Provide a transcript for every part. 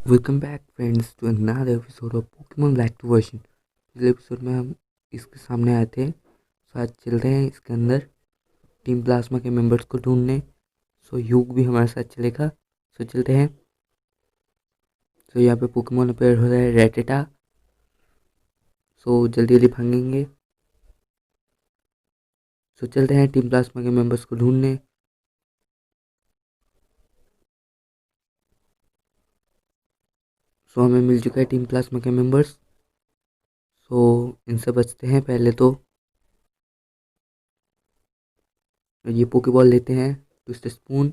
Welcome back friends to another episode of Pokemon black two version. पिछले एपिसोड में हम इसके सामने आए थे। आज चलते हैं इसके अंदर टीम प्लाज्मा के मेंबर्स को ढूंढने। युग भी हमारे साथ चलेगा। चलते हैं। यहाँ पे पोकेमॉन अपेयर हो रहा है रेटेटा। जल्दी जल्दी भागेंगे। चलते हैं टीम प्लाज्मा के मेंबर्स को ढूंढने। हमें मिल चुका है टीम प्लाज्मा के मेंबर्स। इनसे बचते हैं पहले तो। ये पोकेबॉल लेते हैं ट्विस्ट स्पून।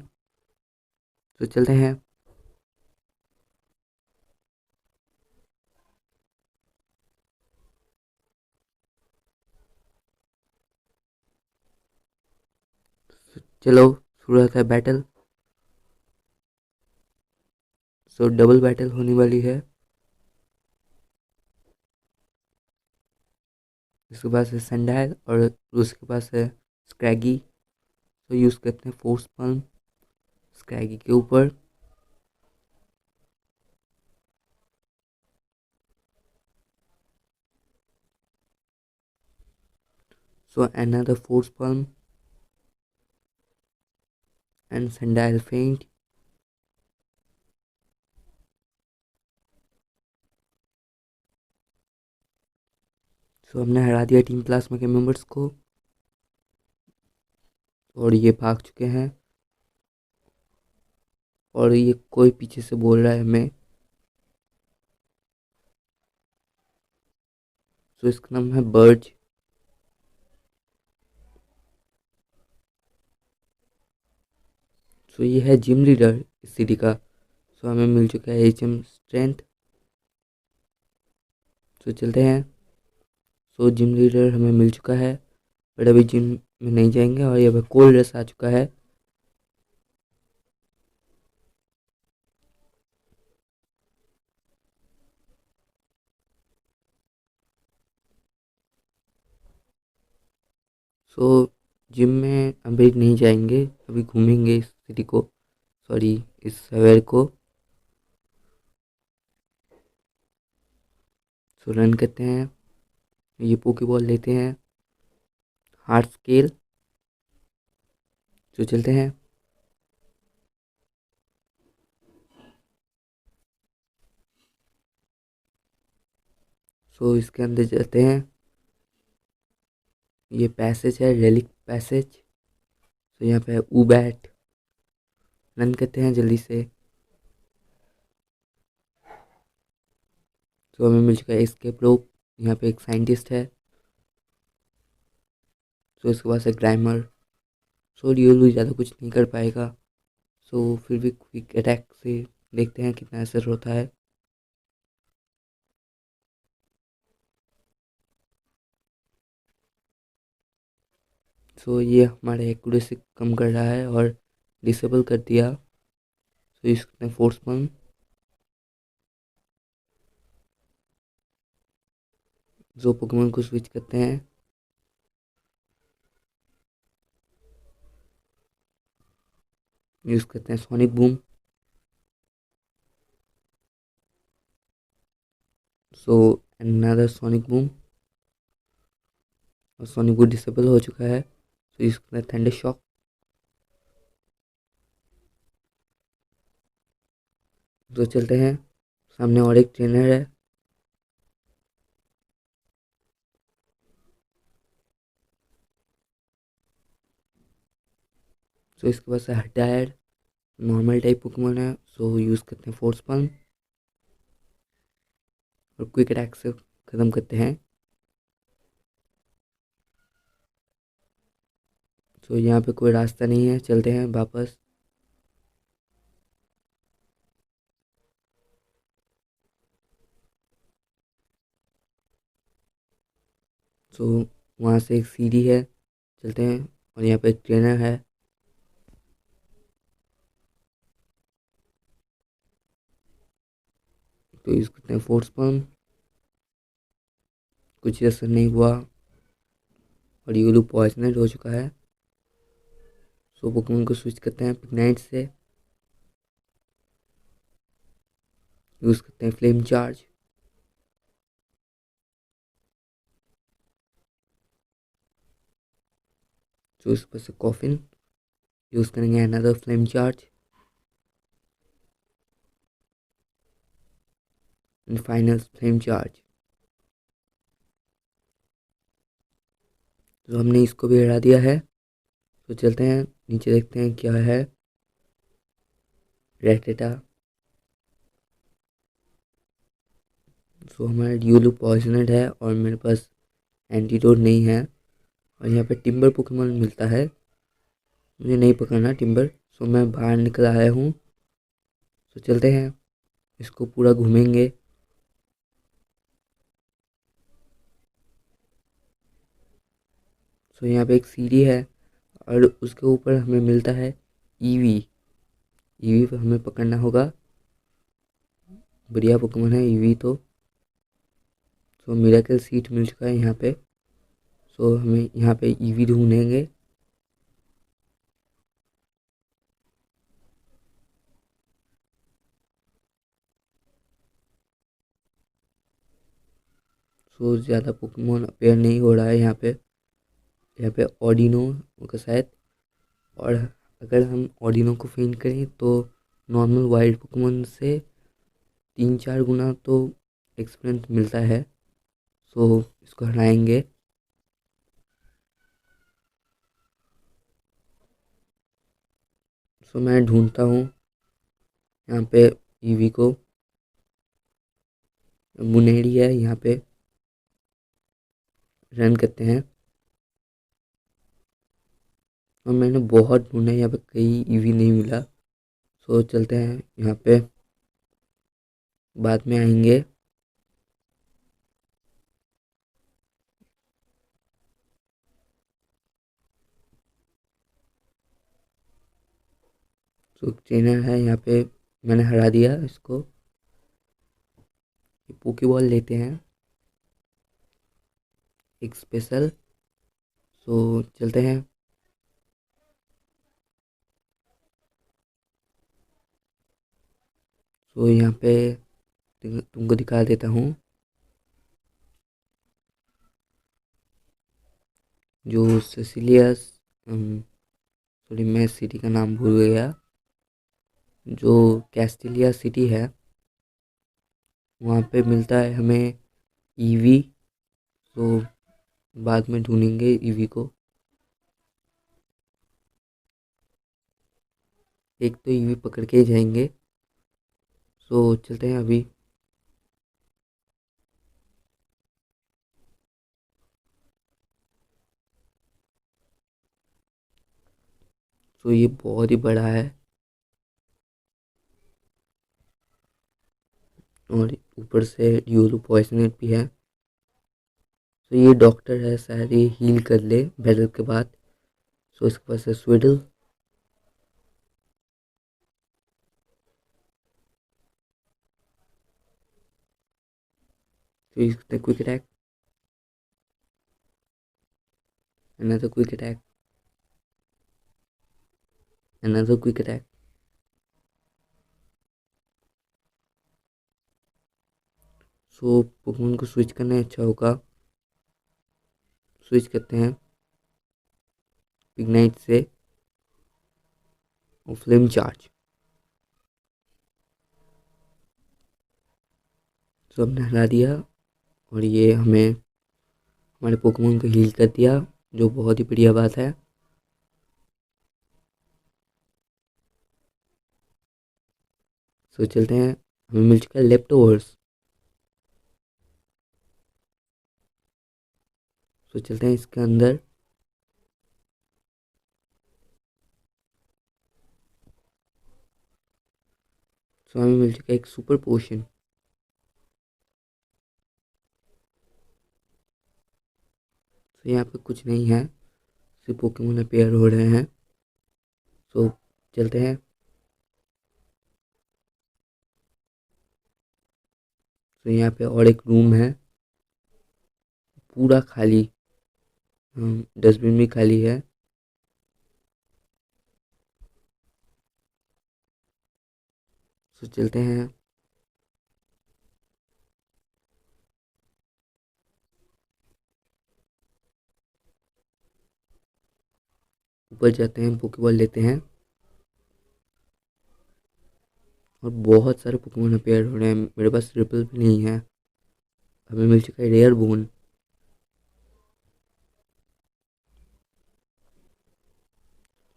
चलते हैं। चलो शुरू होता है बैटल। डबल बैटल होने वाली है। इसके पास है सैंडाइल और उसके पास है स्क्रैगी। यूज़ करते हैं फोर्स पल्म स्क्रैगी के ऊपर। Another force palm and Sandile faint. हमने हरा दिया टीम प्लाज्मा के मेंबर्स को और ये भाग चुके हैं। और ये कोई पीछे से बोल रहा है हमें। इसका नाम है बर्ज। ये है जिम लीडर इस सिटी का। हमें मिल चुका है HM स्ट्रेंथ। चलते हैं। जिम लीडर हमें मिल चुका है बट अभी जिम में नहीं जाएंगे। और ये कोल्ड रस आ चुका है। जिम में अभी नहीं जाएंगे, अभी घूमेंगे इस सिटी को, सॉरी इस शहर को। रन करते हैं। ये पोकेबॉल लेते हैं हार्ट स्केल। चलते हैं। इसके अंदर जाते हैं। ये पैसेज है रेलिक पैसेज। यहाँ पे है उबैट। रन करते हैं जल्दी से। हमें मिल चुका है एस्केप रोप। यहाँ पे एक साइंटिस्ट है। इसके पास है ग्राइमर। रियोलू ज़्यादा कुछ नहीं कर पाएगा। फिर भी क्विक अटैक से देखते हैं कितना असर होता है। ये हमारे एक्यूरेसी कम कर रहा है और डिसेबल कर दिया। इसने फोर्स पन पोकेमॉन को स्विच करते हैं। यूज़ करते हैं sonic boom. Another sonic boom. और सोनिक बूम डिसेबल हो चुका है। यूज़ करते हैं थंडर शॉक। चलते हैं। सामने और एक ट्रेनर है। इसके पास है हटायर नॉर्मल टाइप पोकेमॉन है। यूज़ करते हैं फोर्स पल्म और क्विक अटैक से ख़त्म करते हैं। यहाँ पे कोई रास्ता नहीं है, चलते हैं वापस। वहाँ से एक सीढ़ी है, चलते हैं। और यहाँ पे एक ट्रेनर है। यूज़ करते हैं फोर्स पल्म। कुछ असर नहीं हुआ और ये लोग पॉइजनर हो चुका है। पोकेमॉन को स्विच करते हैं पिगनाइट से। यूज़ करते हैं फ्लेम चार्ज। तो इस पर से कॉफिन यूज़ करेंगे another flame charge and final flame charge. तो हमने इसको भी हटा दिया है। तो चलते हैं नीचे, देखते हैं क्या है। रेटेटा। सो हमारा ड्यूलो पॉइजनड है और मेरे पास एंटीडोट नहीं है। और यहाँ पे टिम्बर पोकेमॉन मिलता है, मुझे नहीं पकड़ना टिम्बर। सो मैं बाहर निकल आया हूँ। तो चलते हैं, इसको पूरा घूमेंगे। सो यहाँ पे एक सीढ़ी है और उसके ऊपर हमें मिलता है ईवी। ईवी पर हमें पकड़ना होगा। बढ़िया पोकेमॉन है ईवी तो। सो मिरेकल सीट मिल चुका है यहाँ पे। सो हमें यहाँ पे ईवी ढूंढेंगे। सो ज़्यादा पोकेमॉन अपेयर नहीं हो रहा है यहाँ पे ऑडिनो का शायद। और अगर हम ऑडिनो को फेंट करें तो नॉर्मल वाइल्ड पोकेमॉन से 3-4 गुना तो एक्सपीरियंस मिलता है। सो इसको हटाएंगे। सो मैं ढूंढता हूँ यहाँ पे ईवी को। मुनेरी है यहाँ पे, रन करते हैं। और मैंने बहुत ढूंढा, यहाँ पे कहीं ईवी नहीं मिला। सो चलते हैं यहाँ पे, बाद में आएंगे। सो ट्रेनर है यहाँ पे, मैंने हरा दिया इसको। पोकेबॉल लेते हैं एक स्पेशल। सो चलते हैं। सो यहाँ पे तुमको दिखा देता हूँ जो सेसिलियस, सॉरी मैं सिटी का नाम भूल गया, जो कैस्टिलिया सिटी है वहाँ पे मिलता है हमें ईवी। तो बाद में ढूंढेंगे ईवी को। एक तो ईवी पकड़ के ही जाएंगे। सो चलते हैं अभी। सो ये बहुत ही बड़ा है और ऊपर से यूरो पॉइजनेट भी है। सो ये डॉक्टर है, शायद ये हील कर ले बैटल के बाद। सो इसके पास है स्विडल। तो इसका quick attack, another quick attack, another quick attack। सो पोकेमॉन को स्विच करना अच्छा होगा। स्विच करते हैं इग्नाइट से और फ्लेम चार्ज। सो हमने हरा दिया और ये हमें हमारे पोकेमॉन को हील कर दिया, जो बहुत ही बढ़िया बात है। सो चलते हैं, हमें मिल चुका है लेफ्ट ओवर्स। सो चलते हैं इसके अंदर। सो हमें मिल चुका है एक सुपर पोशन। सो यहाँ पे कुछ नहीं है, सिर्फ पोकेमॉन अपेयर हो रहे हैं। सो चलते हैं। सो यहाँ पे और एक रूम है पूरा खाली, डस्टबिन भी खाली है। सो चलते हैं ऊपर जाते हैं, पोकेबॉल लेते हैं और बहुत सारे पोकेमोन अपेयर हो रहे हैं। मेरे पास रिपल भी नहीं है। हमें मिल चुका है रेयर बोन।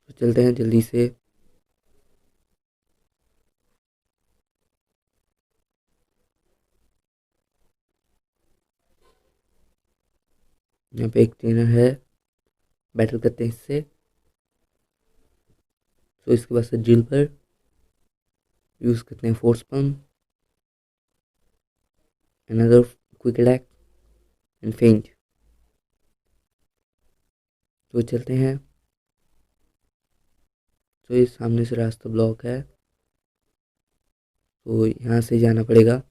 तो चलते हैं जल्दी से। यहाँ पे एक ट्रेनर है, बैटल करते हैं इससे। तो इसके बाद से ड्रिल पर यूज करते हैं force pump, another quick attack and फेंट। तो चलते हैं। तो इस सामने से रास्ता ब्लॉक है, तो यहाँ से जाना पड़ेगा।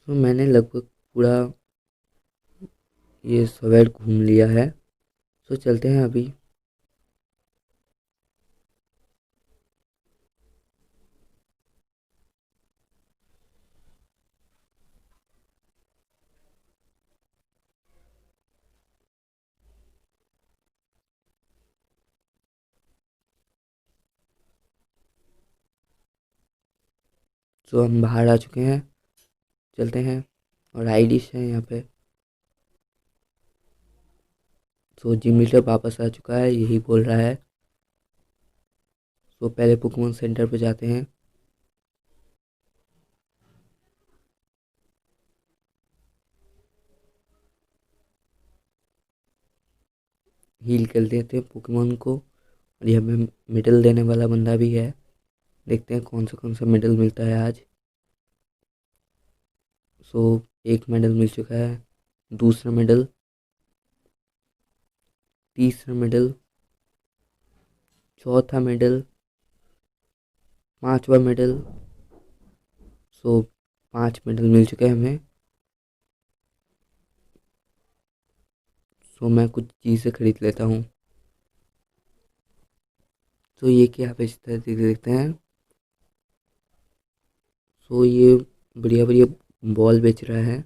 तो मैंने लगभग पूरा ये सवेर घूम लिया है। तो चलते हैं अभी। तो हम बाहर आ चुके हैं, चलते हैं। और आईडिश है यहाँ पे। तो जिम लीडर वापस आ चुका है, यही बोल रहा है। तो पहले पोकेमोन सेंटर पे जाते हैं। हील कर देते हैं पोकेमोन को। और यहाँ पे मेडल देने वाला बंदा भी है। देखते हैं कौन सा मेडल मिलता है आज। सो एक मेडल मिल चुका है, दूसरा मेडल, तीसरा मेडल, चौथा मेडल, पांचवा मेडल। सो 5 मेडल मिल चुके हैं हमें। सो मैं कुछ चीज़ें खरीद लेता हूँ। तो ये क्या बेचता है देखते हैं। सो ये बढ़िया बढ़िया बॉल बेच रहा है,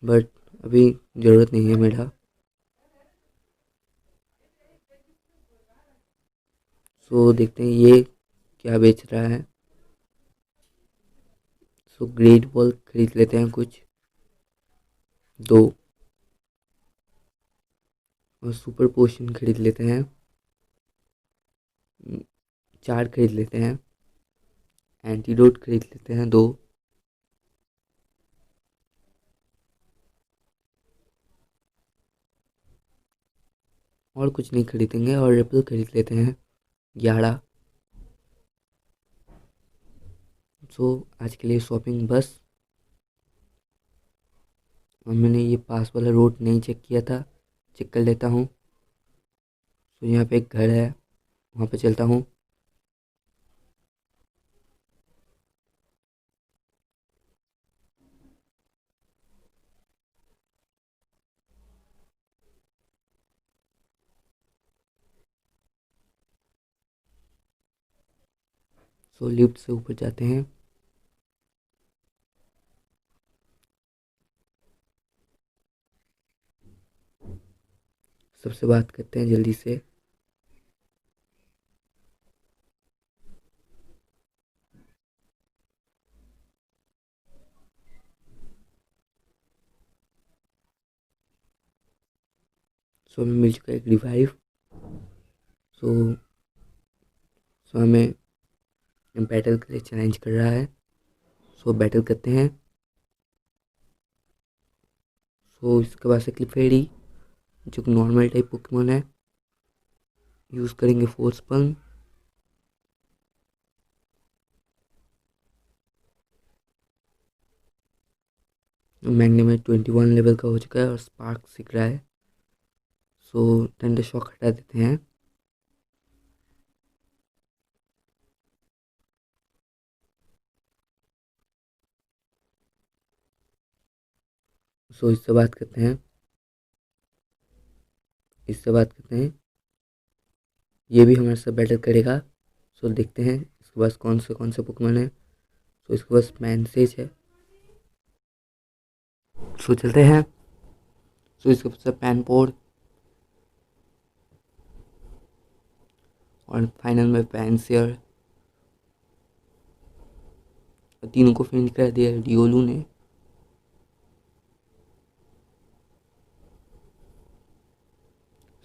बट अभी ज़रूरत नहीं है मेरा। सो देखते हैं ये क्या बेच रहा है। सो ग्रेट बॉल खरीद लेते हैं कुछ, 2। और सुपर पोशन खरीद लेते हैं, 4 खरीद लेते हैं। एंटीडोट खरीद लेते हैं, 2। और कुछ नहीं खरीदेंगे और रिपल खरीद लेते हैं, 11। सो आज के लिए शॉपिंग बस। और मैंने ये पास वाला रोड नहीं चेक किया था, चेक कर लेता हूँ। तो यहाँ पे एक घर है, वहाँ पे चलता हूँ। सो लिफ्ट से ऊपर जाते हैं। सबसे बात करते हैं जल्दी से। सो हमें मिल चुका है एक रिवाइव। सो सो हमें बैटल के लिए चैलेंज कर रहा है। सो बैटल करते हैं। सो इसके बाद से क्लिफेडी, जो नॉर्मल टाइप पोकेमोन है, यूज़ करेंगे फोर्स पल्म। मैग्ने में 21 लेवल का हो चुका है और स्पार्क सीख रहा है। सो थंडर शॉक हटा देते हैं। सो इससे बात करते हैं, इससे बात करते हैं। ये भी हमारे साथ बैटल करेगा। सो देखते हैं इसके पास कौन से पोकेमोन है। सो इसके पास मैनसेज है, सो चलते हैं। सो इसके पास पैनपोर्ट और फाइनल में पैनसियर, तीनों को फिनिश कर दिया रियोलू ने।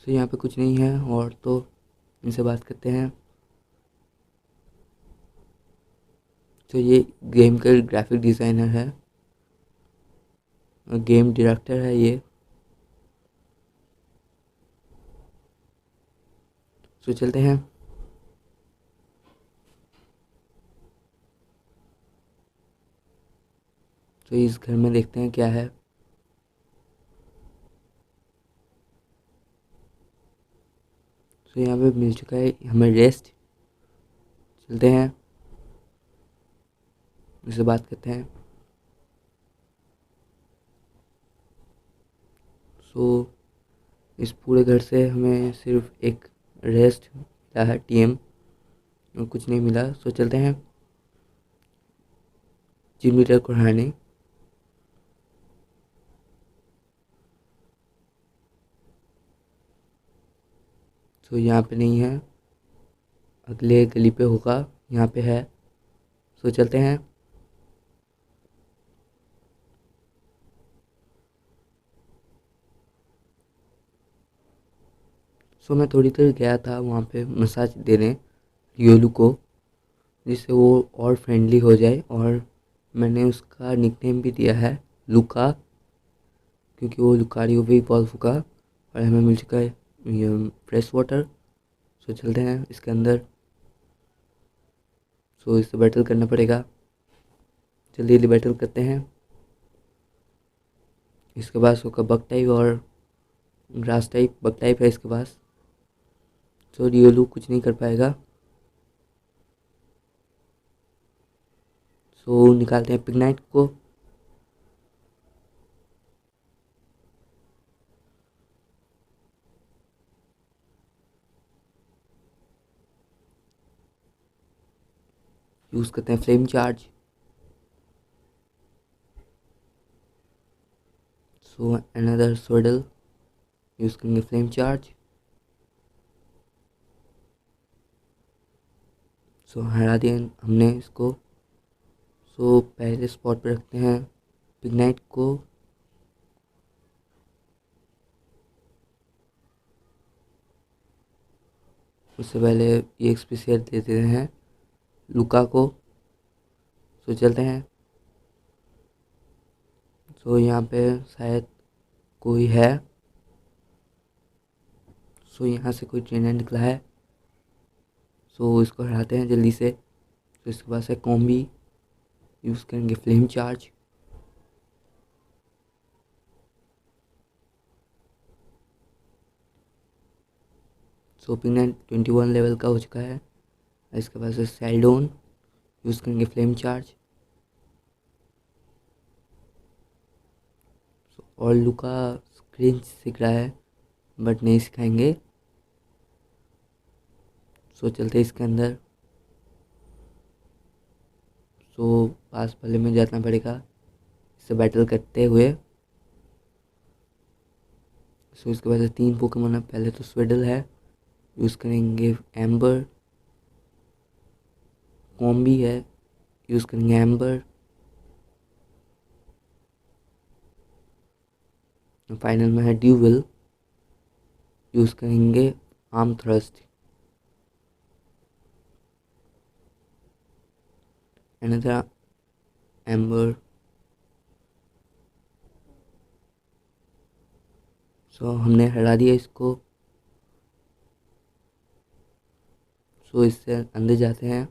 सो यहाँ पे कुछ नहीं है और तो इनसे बात करते हैं। तो ये गेम का ग्राफिक डिज़ाइनर है और गेम डायरेक्टर है ये। तो चलते हैं। तो इस घर में देखते हैं क्या है। तो यहाँ पे मिल चुका है हमें रेस्ट। चलते हैं, इससे बात करते हैं। सो इस पूरे घर से हमें सिर्फ एक रेस्ट मिला है टीएम, और कुछ नहीं मिला। सो चलते हैं जिम लीडर को हराने। सो यहाँ पे नहीं है, अगले गली पे होगा, यहाँ पे है। सो चलते हैं। सो मैं थोड़ी देर गया था वहाँ पे मसाज देने रियोलू को, जिससे वो और फ्रेंडली हो जाए। और मैंने उसका निकनेम भी दिया है लुका, क्योंकि वो लुकारियो भी इवॉल्व होगा। और हमें मिल चुका है ये फ्रेश वाटर। सो चलते हैं इसके अंदर। सो इससे बैटल करना पड़ेगा, जल्दी जल्दी बैटल करते हैं। इसके पास होगा बग टाइप और ग्रास टाइप। बग टाइप है इसके पास, तो रियोलू कुछ नहीं कर पाएगा। सो निकालते हैं पिगनाइट को। यूज़ करते हैं flame charge. So another swaddle, use करेंगे फ्लेम चार्ज। सो हरा दिया हमने इसको। सो पहले स्पॉट पे रखते हैं पिगनाइट को। उससे पहले ये एक्सपी शेयर दे देते हैं लुका को। सो चलते हैं। सो यहाँ पे शायद कोई है। सो यहाँ से कोई ट्रेनर निकला है। सो इसको हटाते हैं जल्दी से। तो इसके पास है कॉम्बी, यूज़ करेंगे फ्लेम चार्ज। सो पिगनाइट 21 लेवल का हो चुका है। इसके पास है सेल्डोन, यूज़ करेंगे फ्लेम चार्ज। और लुका स्क्रीन सीख रहा है बट नहीं सिखाएंगे। सो चलते इसके अंदर। सो पास वाले में जाना पड़ेगा इससे बैटल करते हुए। सो इसके बाद 3 पोकेमोन है। पहले तो स्वेडल है, यूज़ करेंगे एम्बर। कॉम्बी है, यूज़ करेंगे एम्बर। फाइनल में है ड्यूवल, यूज़ करेंगे arm thrust. Another ember. So हमने हरा दिया इसको। सो इससे अंदर जाते हैं।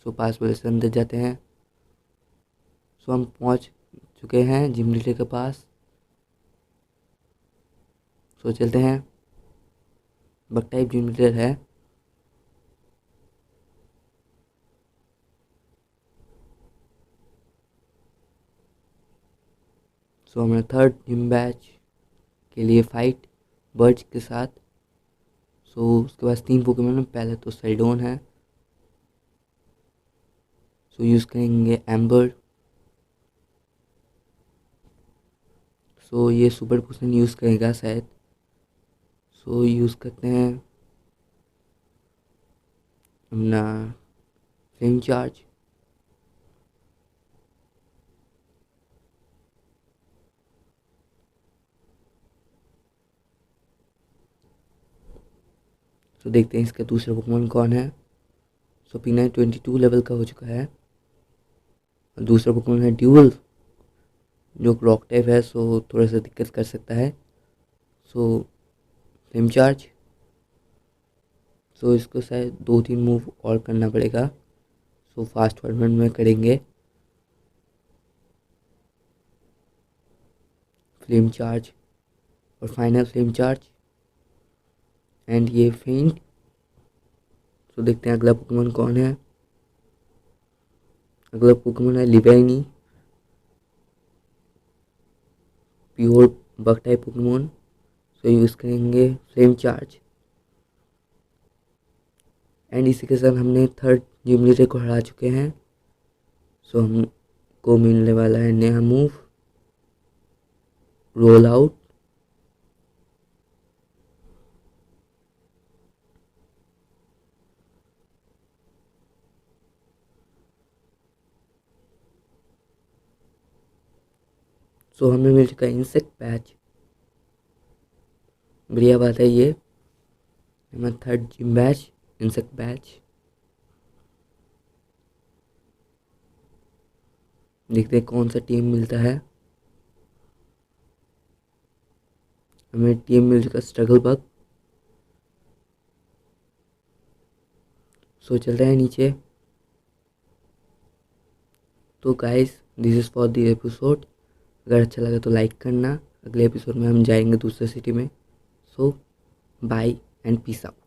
सो पास वाले से अंदर जाते हैं। सो हम पहुंच चुके हैं जिम लीडर के पास। सो चलते हैं। बग टाइप जिम लीडर है। सो हमारा थर्ड जिम बैच के लिए फाइट बर्च के साथ। सो उसके पास 3 पोकेमोन। पहले तो सेल्डोन है, सो यूज़ करेंगे एम्बर। सो ये सुपर पोशन यूज़ करेगा शायद। सो यूज़ करते हैं अपना फ्लेम चार्ज। सो देखते हैं इसका दूसरा पोकेमॉन कौन है। सो पीना 22 लेवल का हो चुका है। और दूसरा पोकेमॉन है ड्यूल, जो रॉक टाइप है, सो थोड़ा सा दिक्कत कर सकता है। सो फ्लेम चार्ज। सो इसको शायद 2-3 मूव और करना पड़ेगा। सो फास्ट फॉरवर्ड में करेंगे। फ्लेम चार्ज और फाइनल फ्लेम चार्ज एंड ये फेंट। सो देखते हैं अगला पोकेमॉन कौन है। अगला पोकेमॉन है Leavanny, pure bug type Pokemon. So use करेंगे फ्लेम चार्ज एंड इसी के साथ हमने थर्ड जिम लीडर को हरा चुके हैं। सो हमको मिलने वाला है नया मूव, रोल आउट। सो हमें मिल चुका है इंसेक्ट पैच। बढ़िया बात है ये हमारा third gym batch, insect batch. देखते हैं कौन सा टीम मिलता है। हमें टीम मिल चुका स्ट्रगल बग। सो चल रहा है नीचे। तो guys this is for the episode. अगर अच्छा लगा तो लाइक करना। अगले एपिसोड में हम जाएंगे दूसरे सिटी में। सो बाय एंड पीस आउट।